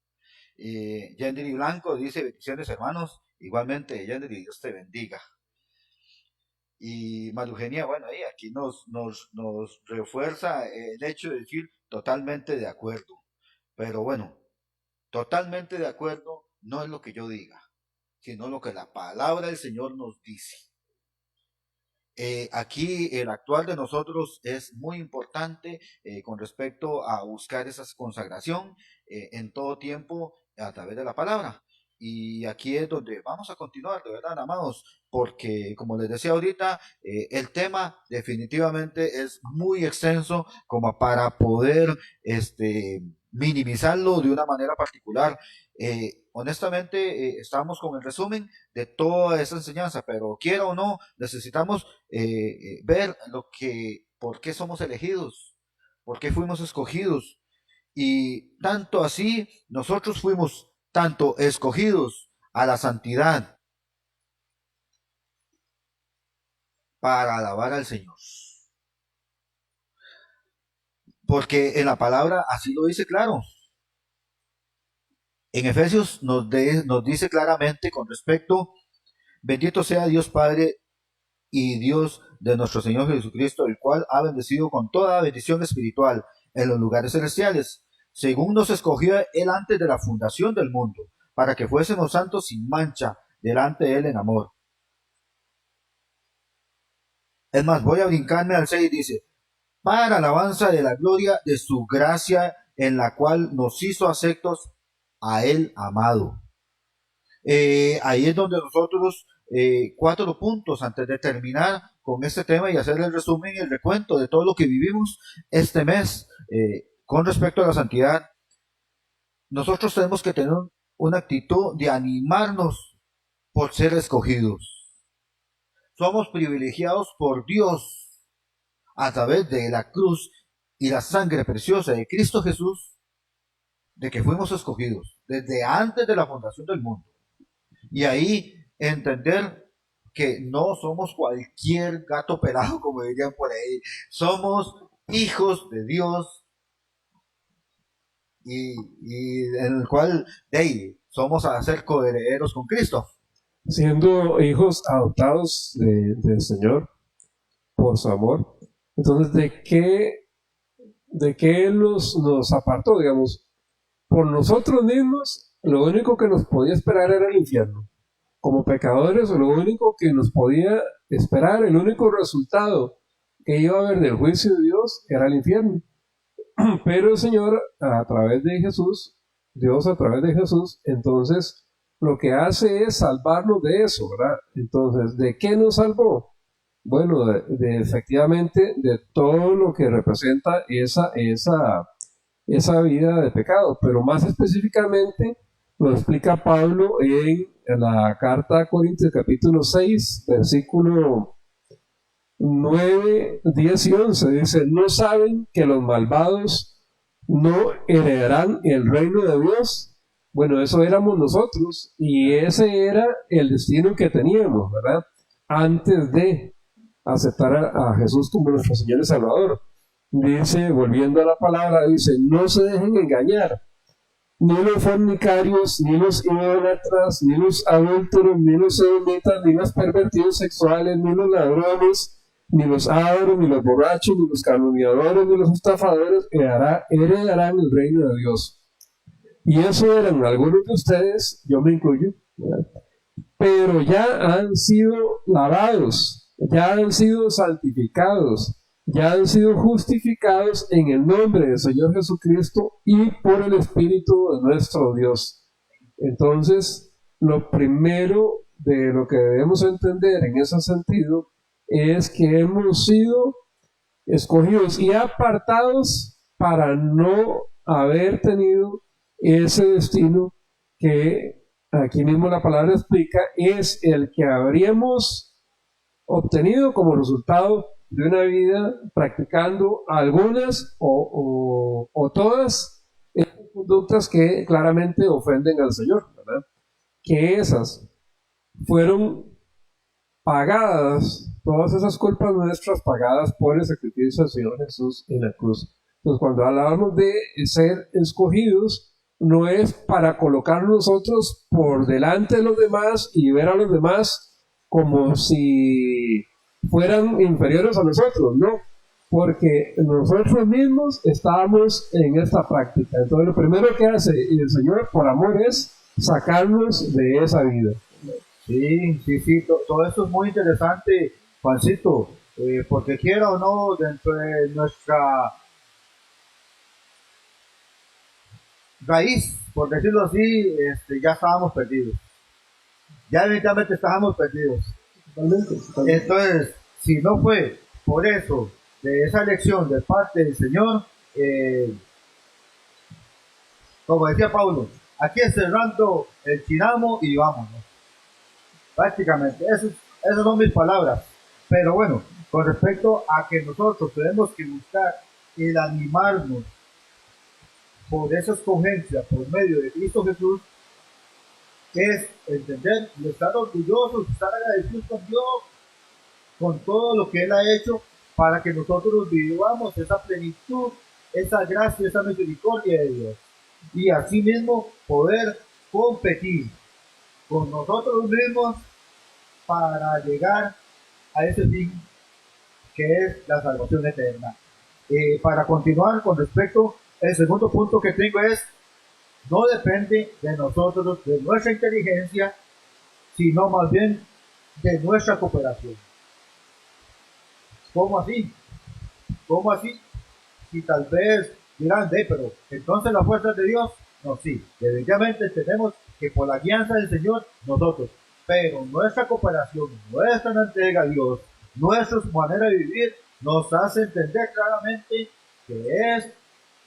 Yendri Blanco dice bendiciones, hermanos. Igualmente, Yendri, Dios te bendiga. Y Marugenia, bueno, ahí aquí nos refuerza el hecho de decir totalmente de acuerdo. Pero bueno, totalmente de acuerdo no es lo que yo diga, sino lo que la palabra del Señor nos dice. Aquí el actuar de nosotros es muy importante con respecto a buscar esa consagración en todo tiempo a través de la palabra. Y aquí es donde vamos a continuar, de verdad, amados, porque como les decía ahorita, el tema definitivamente es muy extenso como para poder minimizarlo de una manera particular. Honestamente, estamos con el resumen de toda esa enseñanza, pero quiera o no, necesitamos ver por qué somos elegidos, por qué fuimos escogidos. Y tanto así, nosotros fuimos tanto escogidos a la santidad para alabar al Señor. Porque en la palabra así lo dice claro. En Efesios nos dice claramente con respecto, bendito sea Dios Padre y Dios de nuestro Señor Jesucristo, el cual ha bendecido con toda bendición espiritual en los lugares celestiales, según nos escogió Él antes de la fundación del mundo, para que fuésemos santos sin mancha delante de Él en amor. Es más, voy a brincarme al 6, dice, para alabanza de la gloria de su gracia, en la cual nos hizo aceptos a Él amado. Ahí es donde nosotros, 4 puntos antes de terminar con este tema y hacer el resumen y el recuento de todo lo que vivimos este mes con respecto a la santidad. Nosotros tenemos que tener una actitud de animarnos por ser escogidos. Somos privilegiados por Dios a través de la cruz y la sangre preciosa de Cristo Jesús, de que fuimos escogidos desde antes de la fundación del mundo. Y ahí entender que no somos cualquier gato pelado, como dirían por ahí. Somos hijos de Dios y en el cual somos a ser coherederos con Cristo.
Siendo hijos adoptados del Señor por su amor. Entonces, ¿de qué nos apartó, digamos? Por nosotros mismos, lo único que nos podía esperar era el infierno. Como pecadores, lo único que nos podía esperar, el único resultado que iba a haber del juicio de Dios era el infierno. Pero el Señor, a través de Jesús, Dios a través de Jesús, entonces lo que hace es salvarnos de eso, ¿verdad? Entonces, ¿de qué nos salvó? Bueno, efectivamente, de todo lo que representa esa vida de pecado, pero más específicamente lo explica Pablo en la carta a Corintios capítulo 6, versículo 9, 10 y 11, dice, ¿no saben que los malvados no heredarán el reino de Dios. Bueno, eso éramos nosotros y ese era el destino que teníamos, ¿verdad? Antes de aceptar a Jesús como nuestro Señor y Salvador. Dice, volviendo a la palabra, dice, no se dejen engañar, ni los fornicarios, ni los idólatras, ni los adúlteros, ni los sodomitas, ni los pervertidos sexuales, ni los ladrones, ni los ávaros, ni los borrachos, ni los calumniadores, ni los estafadores heredarán el reino de Dios. Y eso eran algunos de ustedes, yo me incluyo, ¿verdad? Pero ya han sido lavados, ya han sido santificados, ya han sido justificados en el nombre del Señor Jesucristo y por el Espíritu de nuestro Dios. Entonces, lo primero de lo que debemos entender en ese sentido es que hemos sido escogidos y apartados para no haber tenido ese destino que aquí mismo la palabra explica, es el que habríamos obtenido como resultado de una vida practicando algunas o todas esas conductas que claramente ofenden al Señor, ¿verdad? Que esas fueron pagadas, todas esas culpas nuestras pagadas por el sacrificio del Señor Jesús en la cruz. Entonces, cuando hablamos de ser escogidos, no es para colocar nosotros por delante de los demás y ver a los demás como si fueran inferiores a nosotros, no, porque nosotros mismos estábamos en esta práctica. Entonces lo primero que hace el Señor por amor es sacarnos de esa vida.
Sí, todo esto es muy interesante, Juancito, porque quiera o no, dentro de nuestra raíz, por decirlo así, ya estábamos perdidos. Ya evidentemente estábamos perdidos.
Totalmente.
Entonces, si no fue por eso, de esa elección de parte del Señor, como decía Pablo, aquí cerrando el chinamo y vámonos. Prácticamente, esas son mis palabras. Pero bueno, con respecto a que nosotros tenemos que buscar el animarnos por esa escogencia por medio de Cristo Jesús, es entender y estar orgullosos, estar agradecidos con Dios, con todo lo que Él ha hecho, para que nosotros vivamos esa plenitud, esa gracia, esa misericordia de Dios. Y así mismo poder competir con nosotros mismos para llegar a ese fin que es la salvación eterna. Para continuar con respecto, el segundo punto que tengo es, no depende de nosotros, de nuestra inteligencia, sino más bien de nuestra cooperación. ¿Cómo así? ¿Cómo así? Si tal vez dirán, pero entonces las fuerzas de Dios, no, sí, definitivamente tenemos que por la guianza del Señor, nosotros, pero nuestra cooperación, nuestra entrega a Dios, nuestra manera de vivir, nos hace entender claramente que es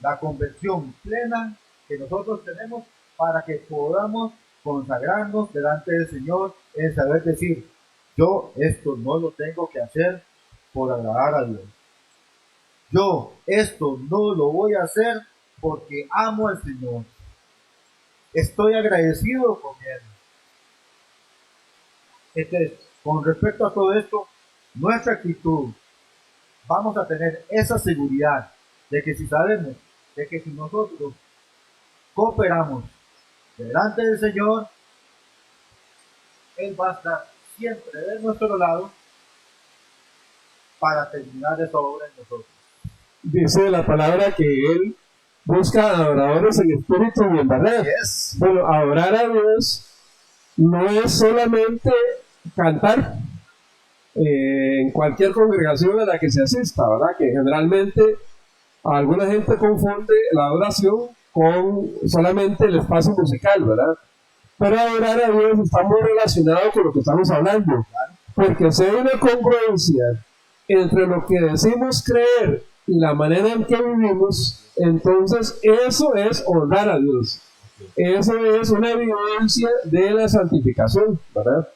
la conversión plena que nosotros tenemos para que podamos consagrarnos delante del Señor en saber decir, yo esto no lo tengo que hacer por agradar a Dios. Yo esto no lo voy a hacer porque amo al Señor. Estoy agradecido con Él. Entonces, con respecto a todo esto, nuestra actitud, vamos a tener esa seguridad de que si sabemos, de que si nosotros cooperamos delante del Señor, Él va a estar siempre de nuestro lado para terminar esa obra en nosotros.
Dice la palabra que Él busca adoradores en espíritu y en verdad.
Yes.
Bueno, adorar a Dios no es solamente cantar en cualquier congregación a la que se asista, ¿verdad? Que generalmente alguna gente confunde la adoración con solamente el espacio musical, ¿verdad? Pero adorar a Dios está muy relacionado con lo que estamos hablando, porque si hay una congruencia entre lo que decimos creer y la manera en que vivimos, entonces eso es honrar a Dios. Eso es una evidencia de la santificación, ¿verdad?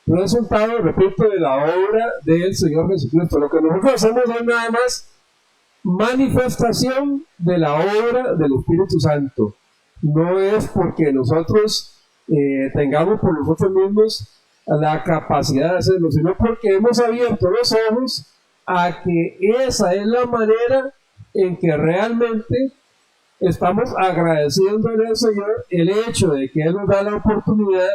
Un resultado, repito, de la obra del Señor Jesucristo. Lo que nosotros hacemos es nada más manifestación de la obra del Espíritu Santo. No es porque nosotros tengamos por nosotros mismos la capacidad de hacerlo, sino porque hemos abierto los ojos a que esa es la manera en que realmente estamos agradeciéndole al Señor el hecho de que Él nos da la oportunidad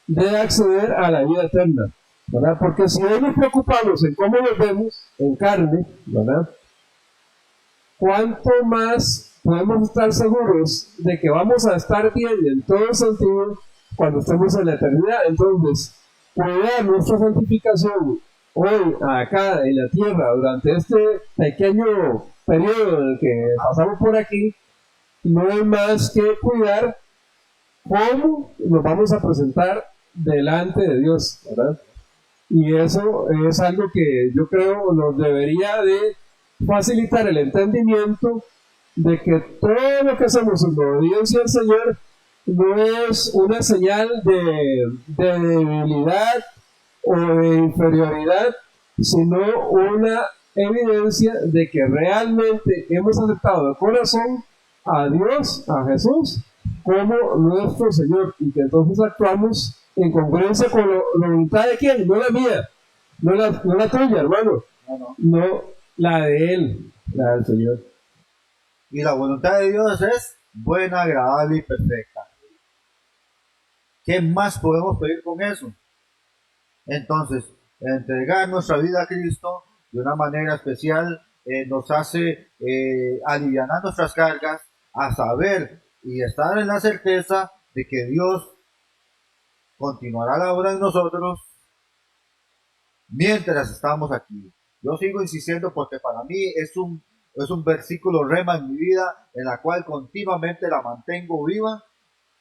de acceder a la vida eterna, ¿verdad? Porque si hoy nos preocupamos en cómo nos vemos en carne, ¿verdad?, ¿cuánto más podemos estar seguros de que vamos a estar bien en todo sentido cuando estemos en la eternidad? Entonces, cuidar nuestra santificación hoy, acá en la tierra, durante este pequeño periodo en el que pasamos por aquí, no es más que cuidar cómo nos vamos a presentar delante de Dios, ¿verdad? Y eso es algo que yo creo nos debería de facilitar el entendimiento de que todo lo que hacemos en obediencia al Señor no es una señal de debilidad o de inferioridad, sino una evidencia de que realmente hemos aceptado de corazón a Dios, a Jesús, como nuestro Señor, y que entonces actuamos en congruencia con la voluntad de quién, no la mía, no la tuya, hermano, no la de Él, la del Señor.
Y la voluntad de Dios es buena, agradable y perfecta. ¿Qué más podemos pedir con eso? Entonces, entregar nuestra vida a Cristo de una manera especial nos hace aliviar nuestras cargas, a saber y estar en la certeza de que Dios continuará la obra en nosotros mientras estamos aquí. Yo sigo insistiendo porque para mí es un versículo rema en mi vida, en la cual continuamente la mantengo viva,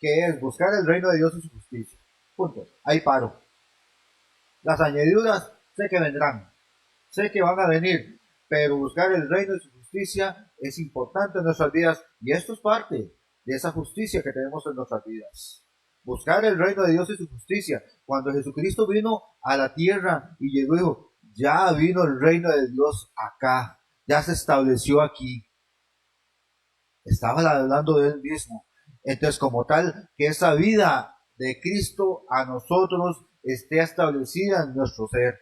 que es buscar el reino de Dios y su justicia. Punto. Ahí paro. Las añadiduras sé que vendrán, sé que van a venir, pero buscar el reino y su justicia es importante en nuestras vidas, y esto es parte de esa justicia que tenemos en nuestras vidas. Buscar el reino de Dios y su justicia. Cuando Jesucristo vino a la tierra y llegó y dijo, ya vino el reino de Dios acá, ya se estableció aquí. Estaba hablando de Él mismo. Entonces, como tal, que esa vida de Cristo a nosotros esté establecida en nuestro ser,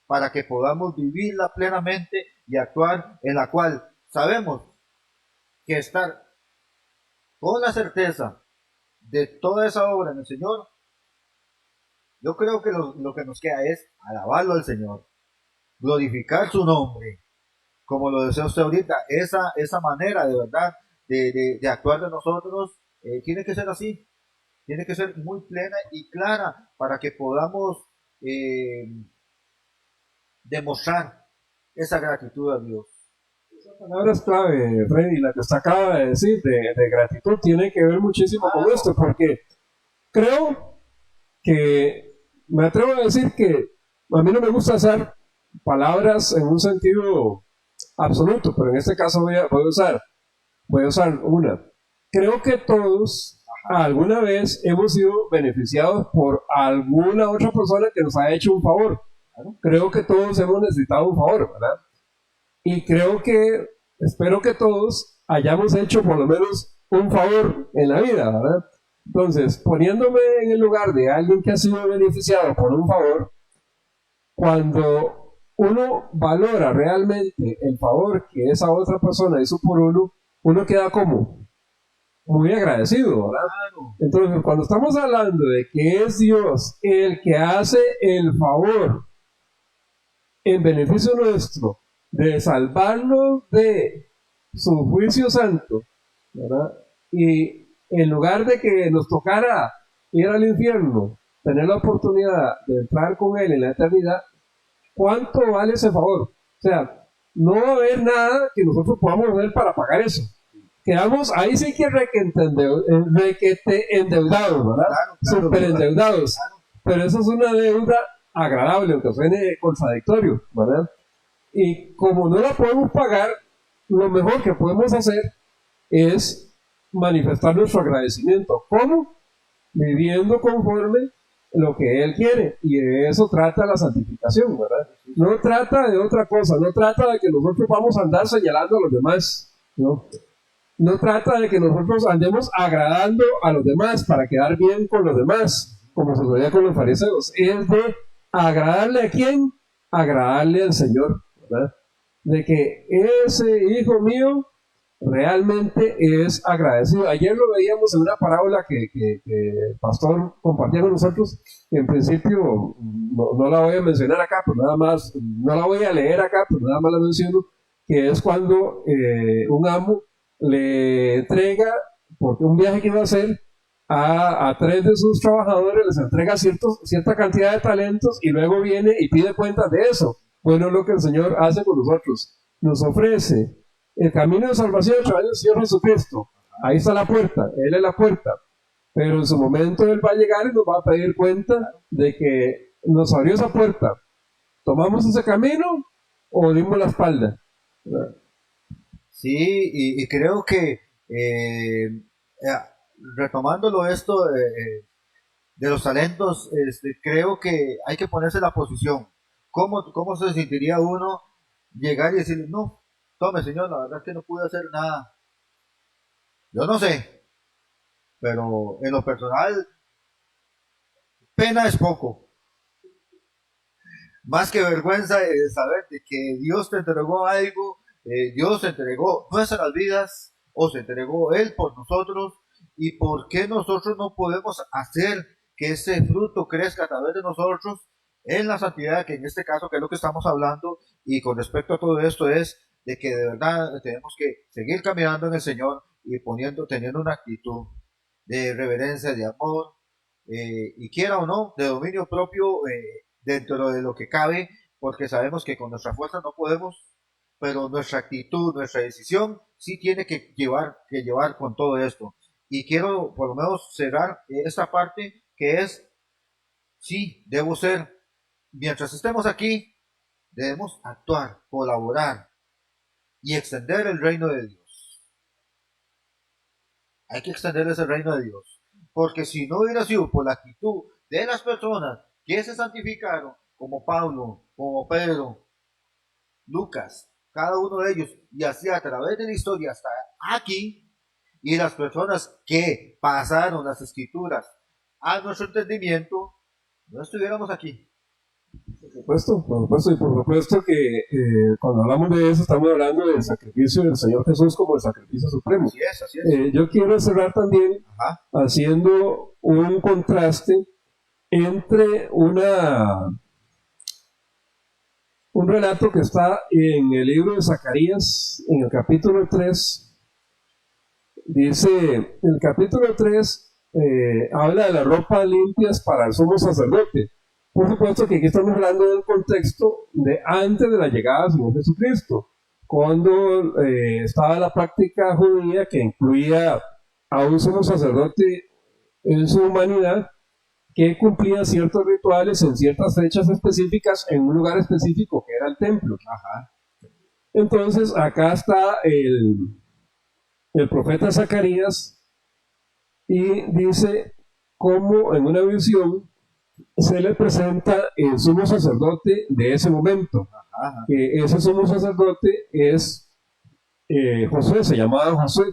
para que podamos vivirla plenamente y actuar en la cual sabemos que estar con la certeza de toda esa obra en el Señor. Yo creo que lo que nos queda es alabarlo al Señor, glorificar su nombre, como lo desea usted ahorita. Esa manera de verdad de actuar de nosotros tiene que ser así, tiene que ser muy plena y clara para que podamos demostrar esa gratitud a Dios.
Esa palabra es clave, Freddy, la que usted acaba de decir de gratitud tiene que ver muchísimo con esto, porque creo que me atrevo a decir que a mí no me gusta usar palabras en un sentido absoluto, pero en este caso voy a usar una. Creo que todos alguna vez hemos sido beneficiados por alguna otra persona que nos ha hecho un favor. Creo que todos hemos necesitado un favor, ¿verdad? Y espero que todos hayamos hecho por lo menos un favor en la vida, ¿verdad? Entonces, poniéndome en el lugar de alguien que ha sido beneficiado por un favor, cuando uno valora realmente el favor que esa otra persona hizo por uno queda como muy agradecido, ¿verdad? Entonces, cuando estamos hablando de que es Dios el que hace el favor en beneficio nuestro de salvarnos de su juicio santo, ¿verdad? Y en lugar de que nos tocara ir al infierno, tener la oportunidad de entrar con Él en la eternidad, ¿cuánto vale ese favor? O sea, no va a haber nada que nosotros podamos hacer para pagar eso. Quedamos ahí sí que endeudados, ¿verdad? Súper endeudados. Pero eso es una deuda agradable, aunque suene contradictorio, ¿verdad? Y como no la podemos pagar, lo mejor que podemos hacer es manifestar nuestro agradecimiento. ¿Cómo? Viviendo conforme lo que Él quiere, y de eso trata la santificación, ¿verdad? No trata de otra cosa, no trata de que nosotros vamos a andar señalando a los demás, ¿no? No trata de que nosotros andemos agradando a los demás para quedar bien con los demás, como sucedía con los fariseos. Es de agradarle a quién, agradarle al Señor, ¿verdad? De que ese hijo mío realmente es agradecido. Ayer lo veíamos en una parábola que el pastor compartía con nosotros, que en principio no la voy a mencionar acá, pero nada más, no la voy a leer acá, pero nada más la menciono, que es cuando un amo le entrega, porque un viaje que iba a hacer, a 3 de sus trabajadores les entrega cierta cantidad de talentos y luego viene y pide cuentas de eso. Bueno, lo que el Señor hace con nosotros, nos ofrece el camino de salvación a través del Señor Jesucristo. Ahí está la puerta, Él es la puerta, pero en su momento Él va a llegar y nos va a pedir cuenta de que nos abrió esa puerta. ¿Tomamos ese camino o dimos la espalda?
Sí, y creo que retomándolo esto de los talentos, creo que hay que ponerse en la posición. ¿Cómo se sentiría uno llegar y decir, no, tome Señor, la verdad es que no pude hacer nada? Yo no sé, pero en lo personal, pena es poco. Más que vergüenza de saber de que Dios te entregó algo, Dios te entregó nuestras vidas, o se entregó Él por nosotros, y por qué nosotros no podemos hacer que ese fruto crezca a través de nosotros en la santidad, que en este caso, que es lo que estamos hablando, y con respecto a todo esto es de que de verdad tenemos que seguir caminando en el Señor y teniendo una actitud de reverencia, de amor, y quiera o no, de dominio propio dentro de lo que cabe, porque sabemos que con nuestra fuerza no podemos, pero nuestra actitud, nuestra decisión sí tiene que llevar con todo esto. Y quiero por lo menos cerrar esta parte que es, sí, debo ser, mientras estemos aquí, debemos actuar, colaborar y extender el reino de Dios. Hay que extender ese reino de Dios, porque si no hubiera sido por la actitud de las personas que se santificaron, como Pablo, como Pedro, Lucas, cada uno de ellos, y así a través de la historia hasta aquí, y las personas que pasaron las escrituras a nuestro entendimiento, no estuviéramos aquí.
Por supuesto, y por supuesto que cuando hablamos de eso estamos hablando del sacrificio del Señor Jesús como el sacrificio supremo.
Así es.
Yo quiero cerrar también haciendo un contraste entre un relato que está en el libro de Zacarías, en el capítulo 3. Dice, el capítulo 3 habla de las ropas limpias para el sumo sacerdote. Por supuesto que aquí estamos hablando del contexto de antes de la llegada del Señor Jesucristo, cuando estaba la práctica judía que incluía a un sumo sacerdote en su humanidad que cumplía ciertos rituales en ciertas fechas específicas en un lugar específico que era el templo. Entonces acá está el profeta Zacarías y dice cómo en una visión se le presenta el sumo sacerdote de ese momento. Que ese sumo sacerdote es Josué, se llamaba Josué,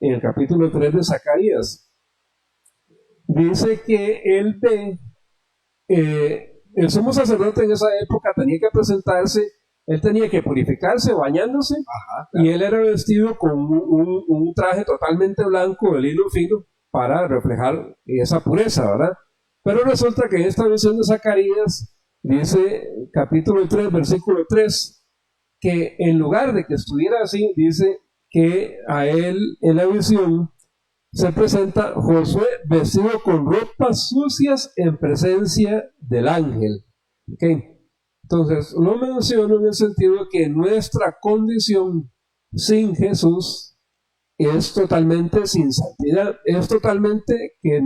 en el capítulo 3 de Zacarías. Dice que él ve, el sumo sacerdote en esa época tenía que presentarse, él tenía que purificarse bañándose, y él era vestido con un traje totalmente blanco de lino fino para reflejar esa pureza, ¿verdad? Pero resulta que en esta visión de Zacarías dice, capítulo 3, versículo 3, que en lugar de que estuviera así, dice que a él en la visión se presenta Josué vestido con ropas sucias en presencia del ángel. ¿Okay? Entonces, lo menciono en el sentido de que nuestra condición sin Jesús es totalmente sin santidad, es totalmente que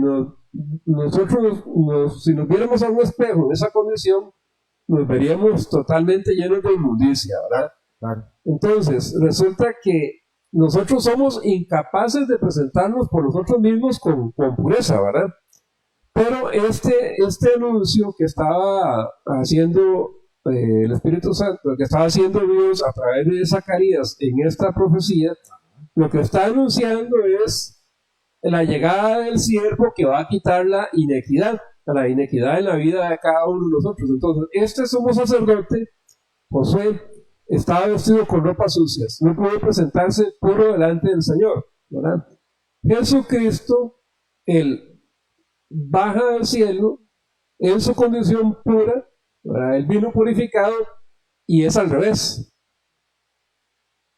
nosotros, si nos viéramos a un espejo en esa condición, nos veríamos totalmente llenos de inmundicia, ¿verdad?
Claro.
Entonces, resulta que nosotros somos incapaces de presentarnos por nosotros mismos con pureza, ¿verdad? Pero este anuncio que estaba haciendo el Espíritu Santo, que estaba haciendo Dios a través de Zacarías en esta profecía, lo que está anunciando es la llegada del siervo que va a quitar la inequidad en la vida de cada uno de nosotros. Entonces, este sumo sacerdote, Josué, estaba vestido con ropas sucias, no pudo presentarse puro delante del Señor, ¿verdad? Jesucristo, Él baja del cielo en su condición pura, ¿verdad? Él vino purificado y es al revés.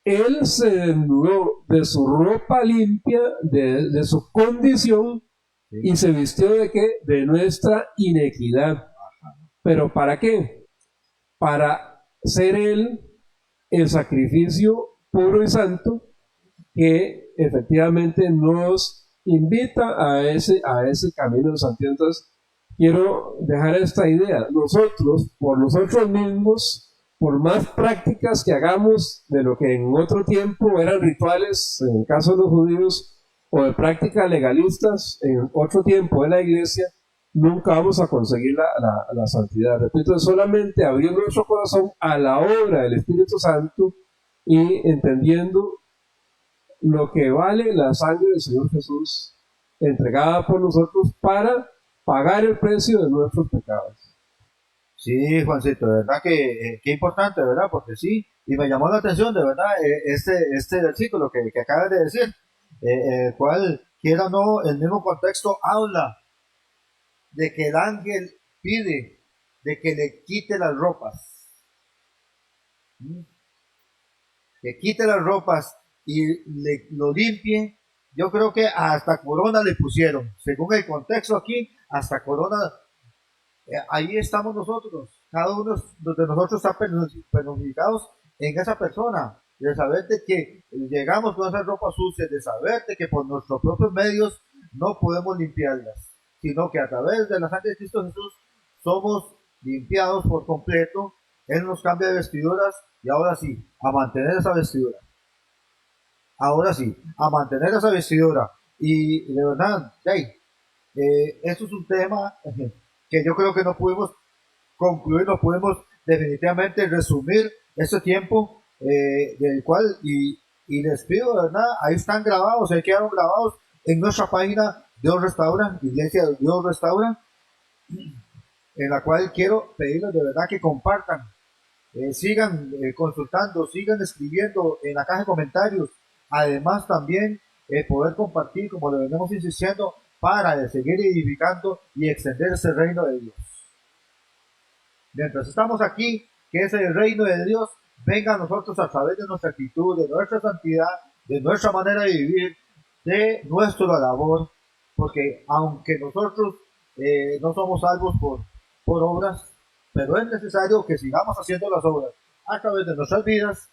Él se desnudó de su ropa limpia, de su condición, y se vistió ¿de qué? De nuestra inequidad. ¿Pero para qué? Para ser Él el sacrificio puro y santo que efectivamente nos invita a ese camino de santidad. Entonces, quiero dejar esta idea. Nosotros, por nosotros mismos, por más prácticas que hagamos de lo que en otro tiempo eran rituales, en el caso de los judíos, o de prácticas legalistas en otro tiempo en la iglesia, nunca vamos a conseguir la santidad. Repito, es solamente abriendo nuestro corazón a la obra del Espíritu Santo y entendiendo lo que vale la sangre del Señor Jesús entregada por nosotros para pagar el precio de nuestros pecados.
Sí, Juancito, de verdad que importante, ¿verdad? Porque sí, y me llamó la atención, de verdad, este versículo que acabas de decir, el cual, quiera o no, el mismo contexto habla de que el ángel pide de que le quite las ropas. Que quite las ropas y lo limpie. Yo creo que hasta corona le pusieron. Según el contexto aquí, hasta corona. Ahí estamos nosotros. Cada uno de nosotros está personificados en esa persona. De saber de que llegamos con esas ropas sucias, de saber de que por nuestros propios medios no podemos limpiarlas, sino que a través de la sangre de Cristo Jesús somos limpiados por completo. Él nos cambia de vestiduras y ahora sí, a mantener esa vestidura. Ahora sí, a mantener esa vestidura. Y de verdad, esto es un tema que yo creo que no pudimos concluir, no podemos definitivamente resumir este tiempo del cual, y les pido, de verdad, ahí están grabados, ahí quedaron grabados en nuestra página Dios Restaura, Iglesia Dios Restaura, en la cual quiero pedirles de verdad que compartan, sigan consultando, sigan escribiendo en la caja de comentarios, además también poder compartir, como le venimos insistiendo, para seguir edificando y extender ese reino de Dios. Mientras estamos aquí, que ese reino de Dios venga a nosotros a través de nuestra actitud, de nuestra santidad, de nuestra manera de vivir, de nuestra labor, porque aunque nosotros no somos salvos por obras, pero es necesario que sigamos haciendo las obras a través de nuestras vidas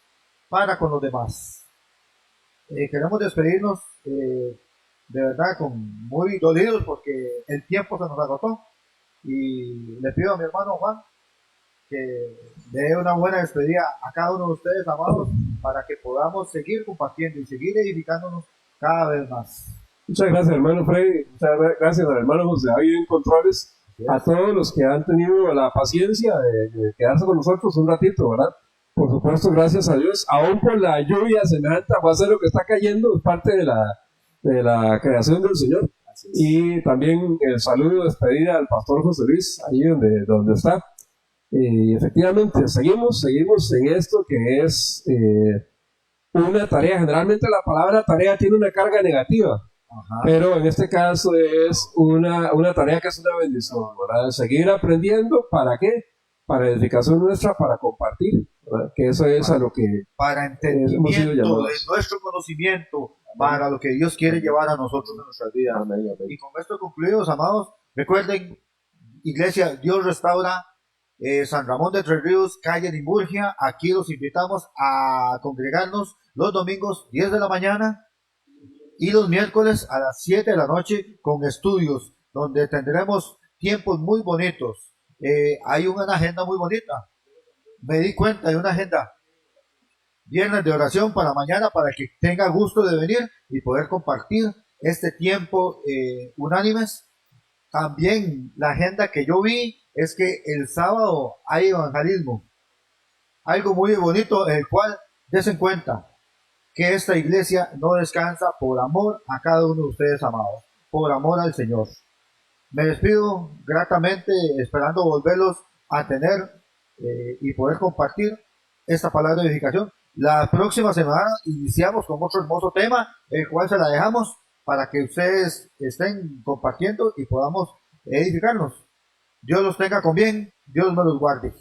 para con los demás. Queremos despedirnos de verdad muy dolidos porque el tiempo se nos agotó, y le pido a mi hermano Juan que dé una buena despedida a cada uno de ustedes, amados, para que podamos seguir compartiendo y seguir edificándonos cada vez más.
Muchas gracias, hermano Freddy. Muchas gracias al hermano José David en controles. Yes. A todos los que han tenido la paciencia de quedarse con nosotros un ratito, ¿verdad? Por supuesto, gracias a Dios. Aún por la lluvia semejante aguacero que está cayendo, es parte de la creación del Señor. Y también el saludo, despedida al pastor José Luis, ahí donde está. Y efectivamente, seguimos en esto que es una tarea. Generalmente la palabra tarea tiene una carga negativa. Ajá. Pero en este caso es una tarea que es una bendición, ¿verdad? Seguir aprendiendo, ¿para qué? Para edificación nuestra, para compartir, ¿verdad? Que eso es a lo que
para entendimiento de nuestro conocimiento, para lo que Dios quiere llevar a nosotros en nuestras vidas. Amén. Y con esto concluimos, amados. Recuerden, Iglesia Dios Restaura, San Ramón de Tres Ríos, calle Limburgia. Aquí los invitamos a congregarnos los domingos 10 de la mañana y los miércoles a las 7 de la noche con estudios, donde tendremos tiempos muy bonitos. Hay una agenda muy bonita. Me di cuenta de una agenda. Viernes de oración para mañana, para que tenga gusto de venir y poder compartir este tiempo unánimes.
También la agenda que yo vi es que el sábado hay evangelismo. Algo muy bonito, el cual des en cuenta que esta iglesia no descansa por amor a cada uno de ustedes, amados, por amor al Señor. Me despido gratamente, esperando volverlos a tener y poder compartir esta palabra de edificación. La próxima semana iniciamos con otro hermoso tema, el cual se la dejamos para que ustedes estén compartiendo y podamos edificarnos. Dios los tenga con bien, Dios me los guarde.